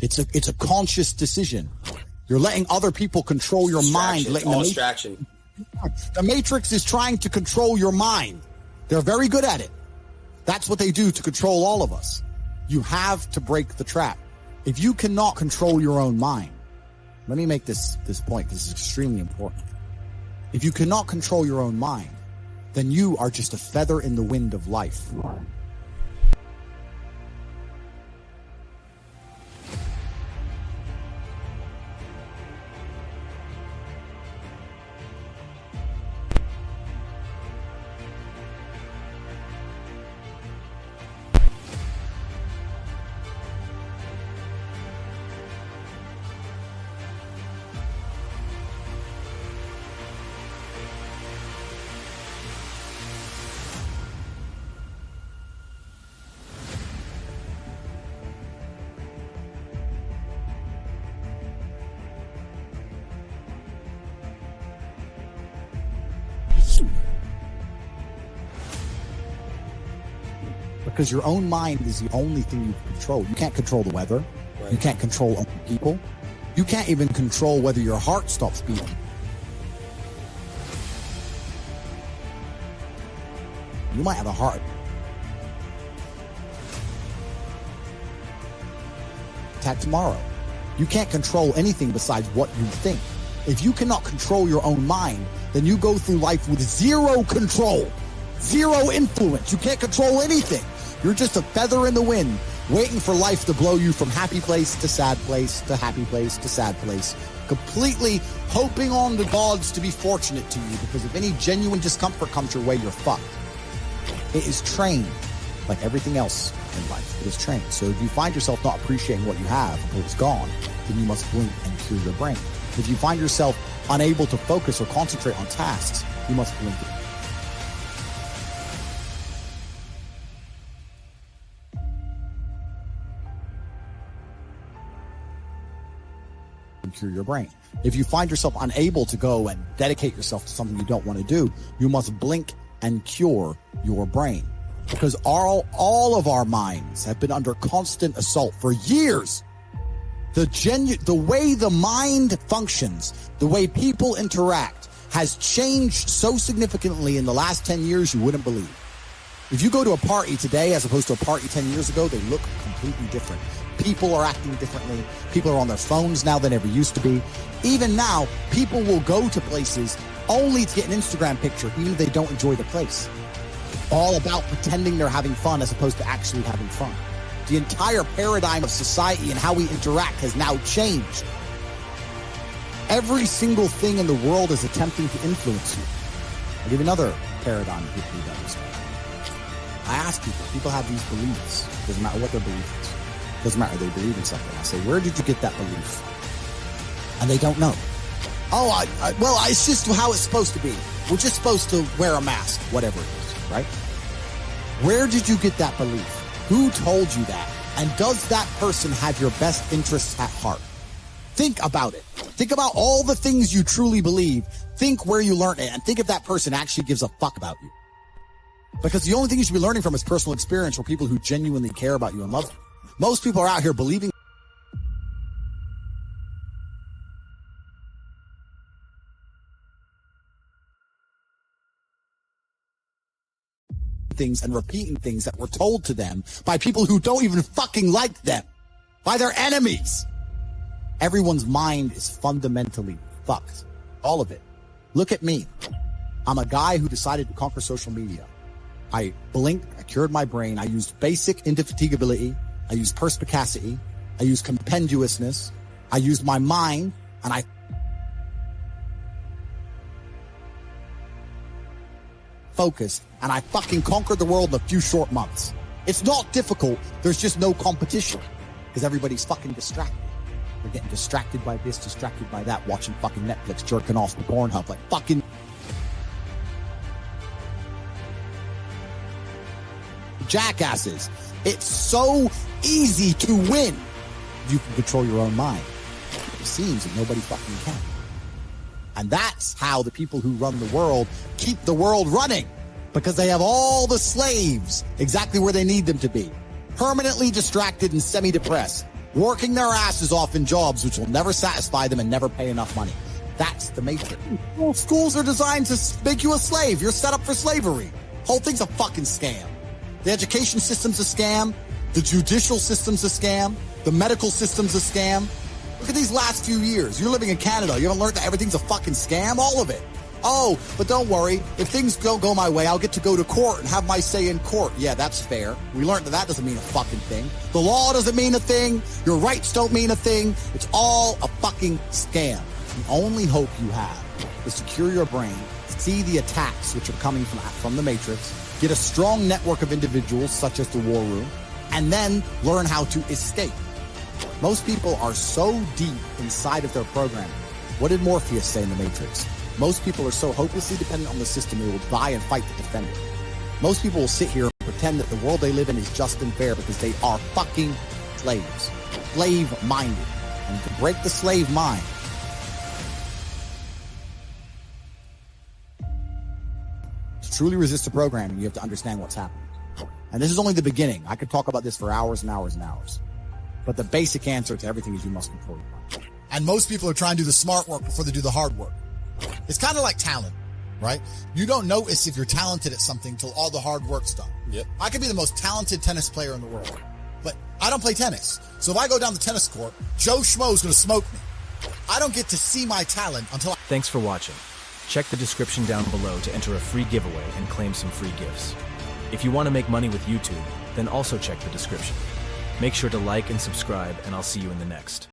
It's a conscious decision. You're letting other people control your mind. Letting Distraction. The Matrix is trying to control your mind. They're very good at it. That's what they do to control all of us. You have to break the trap. If you cannot control your own mind, let me make this point. This is extremely important. If you cannot control your own mind, then you are just a feather in the wind of life. Because your own mind is the only thing you can control. You can't control the weather. Right. You can't control other people. You can't even control whether your heart stops beating. You might have a heart attack tomorrow. You can't control anything besides what you think. If you cannot control your own mind, then you go through life with zero control, zero influence. You can't control anything. You're just a feather in the wind, waiting for life to blow you from happy place to sad place to happy place to sad place, completely hoping on the gods to be fortunate to you, because if any genuine discomfort comes your way, you're fucked. It is trained, like everything else in life. It is trained. So if you find yourself not appreciating what you have until it's gone, then you must blink and cure your brain. If you find yourself unable to focus or concentrate on tasks, you must blink it. Cure your brain. If you find yourself unable to go and dedicate yourself to something you don't want to do, you must blink and cure your brain. Because all of our minds have been under constant assault for years. The way the mind functions, the way people interact, has changed so significantly in the last 10 years you wouldn't believe. If you go to a party today as opposed to a party 10 years ago, they look completely different. People are acting differently. People are on their phones now than ever used to be. Even now, people will go to places only to get an Instagram picture, even if they don't enjoy the place. All about pretending they're having fun as opposed to actually having fun. The entire paradigm of society and how we interact has now changed. Every single thing in the world is attempting to influence you. I'll give you another paradigm of people who understand. I ask people have these beliefs. Doesn't matter what their belief is. Doesn't matter, they believe in something. I say, where did you get that belief? And they don't know. Oh, well, it's just how it's supposed to be. We're just supposed to wear a mask, whatever it is, right? Where did you get that belief? Who told you that? And does that person have your best interests at heart? Think about it. Think about all the things you truly believe. Think where you learned it, and think if that person actually gives a fuck about you. Because the only thing you should be learning from is personal experience or people who genuinely care about you and love you. Most people are out here believing things and repeating things that were told to them by people who don't even fucking like them, by their enemies. Everyone's mind is fundamentally fucked. All of it. Look at me. I'm a guy who decided to conquer social media. I blinked, I cured my brain, I used basic indefatigability, I used perspicacity, I used compendiousness, I used my mind, and I focused, and I fucking conquered the world in a few short months. It's not difficult, there's just no competition, because everybody's fucking distracted. They're getting distracted by this, distracted by that, watching fucking Netflix, jerking off the Pornhub, like fucking jackasses. It's so easy to win. You can control your own mind. It seems that nobody fucking can. And that's how the people who run the world keep the world running, because they have all the slaves exactly where they need them to be, permanently distracted and semi-depressed, working their asses off in jobs which will never satisfy them and never pay enough money. That's the matrix. Well, schools are designed to make you a slave. You're set up for slavery. Whole thing's a fucking scam. The education system's a scam. The judicial system's a scam. The medical system's a scam. Look at these last few years. You're living in Canada. You haven't learned that everything's a fucking scam? All of it. Oh, but don't worry. If things don't go my way, I'll get to go to court and have my say in court. Yeah, that's fair. We learned that doesn't mean a fucking thing. The law doesn't mean a thing. Your rights don't mean a thing. It's all a fucking scam. The only hope you have is to cure your brain, see the attacks which are coming from the matrix, get a strong network of individuals such as the war room, and then learn how to escape. Most people are so deep inside of their programming. What did Morpheus say in the Matrix? Most people are so hopelessly dependent on the system they will die and fight to defend it. Most people will sit here and pretend that the world they live in is just and fair because they are fucking slaves. Slave-minded. And to break the slave mind, to truly resist the programming, you have to understand what's happening. And this is only the beginning. I could talk about this for hours and hours and hours. But the basic answer to everything is you must control your mind. And most people are trying to do the smart work before they do the hard work. It's kind of like talent, right? You don't notice if you're talented at something till all the hard work's done. Yep. I could be the most talented tennis player in the world, but I don't play tennis. So if I go down the tennis court, Joe Schmo's going to smoke me. I don't get to see my talent until Thanks for watching. Check the description down below to enter a free giveaway and claim some free gifts. If you want to make money with YouTube, then also check the description. Make sure to like and subscribe, and I'll see you in the next.